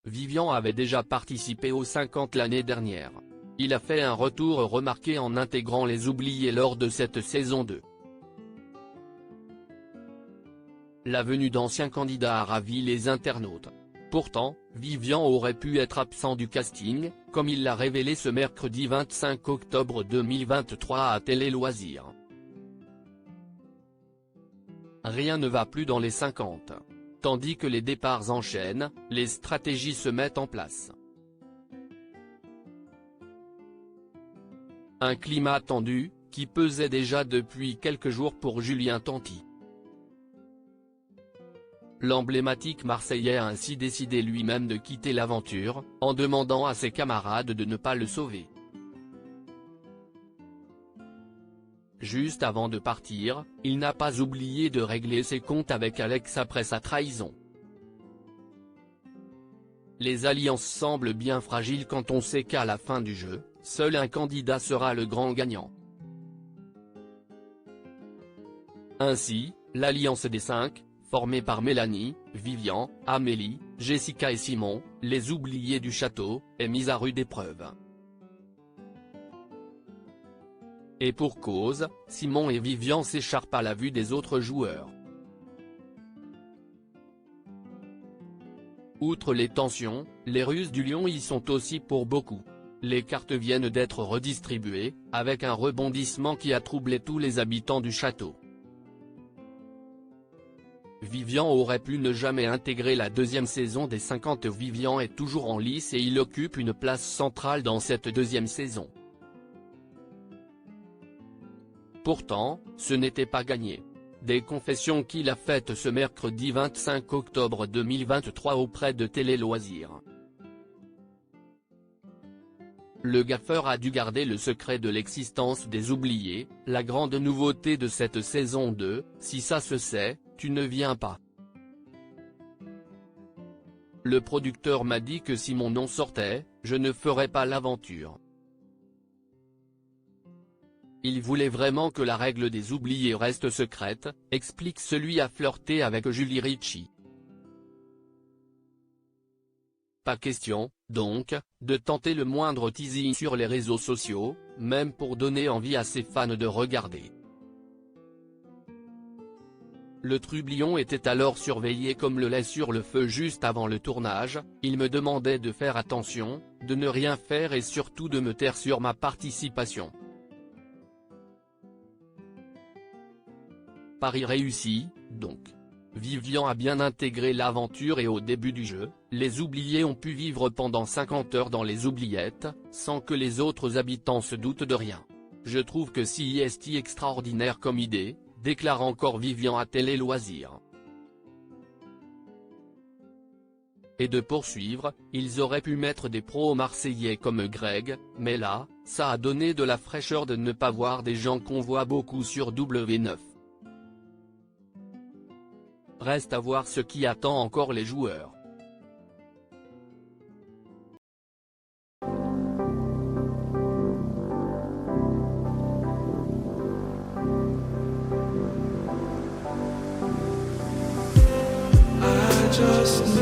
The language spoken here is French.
Vivian avait déjà participé aux 50 l'année dernière. Il a fait un retour remarqué en intégrant les oubliés lors de cette saison 2. La venue d'anciens candidats a ravi les internautes. Pourtant, Vivian aurait pu être absent du casting, comme il l'a révélé ce mercredi 25 octobre 2023 à Télé Loisirs. Rien ne va plus dans les 50. Tandis que les départs enchaînent, les stratégies se mettent en place. Un climat tendu, qui pesait déjà depuis quelques jours pour Julien Tanti. L'emblématique Marseillais a ainsi décidé lui-même de quitter l'aventure, en demandant à ses camarades de ne pas le sauver. Juste avant de partir, il n'a pas oublié de régler ses comptes avec Alex après sa trahison. Les alliances semblent bien fragiles quand on sait qu'à la fin du jeu, seul un candidat sera le grand gagnant. Ainsi, l'alliance des 5, formée par Mélanie, Vivian, Amélie, Jessica et Simon, les oubliés du château, est mise à rude épreuve. Et pour cause, Simon et Vivian s'écharpent à la vue des autres joueurs. Outre les tensions, les ruses du lion y sont aussi pour beaucoup. Les cartes viennent d'être redistribuées, avec un rebondissement qui a troublé tous les habitants du château. Vivian aurait pu ne jamais intégrer la deuxième saison des 50. Vivian est toujours en lice et il occupe une place centrale dans cette deuxième saison. Pourtant, ce n'était pas gagné. Des confessions qu'il a faites ce mercredi 25 octobre 2023 auprès de Télé Loisirs. Le gaffeur a dû garder le secret de l'existence des oubliés, la grande nouveauté de cette saison 2, si ça se sait, tu ne viens pas. Le producteur m'a dit que si mon nom sortait, je ne ferais pas l'aventure. Il voulait vraiment que la règle des oubliés reste secrète, explique celui à flirter avec Julie Ritchie. Pas question, donc, de tenter le moindre teasing sur les réseaux sociaux, même pour donner envie à ses fans de regarder. Le trublion était alors surveillé comme le lait sur le feu juste avant le tournage, il me demandait de faire attention, de ne rien faire et surtout de me taire sur ma participation. Pari réussi, donc. Vivian a bien intégré l'aventure et au début du jeu, les oubliés ont pu vivre pendant 50 heures dans les oubliettes, sans que les autres habitants se doutent de rien. Je trouve que c'est extraordinaire comme idée, déclare encore Vivian à Télé Loisirs. Et de poursuivre, ils auraient pu mettre des pros marseillais comme Greg, mais là, ça a donné de la fraîcheur de ne pas voir des gens qu'on voit beaucoup sur W9. Reste à voir ce qui attend encore les joueurs. I just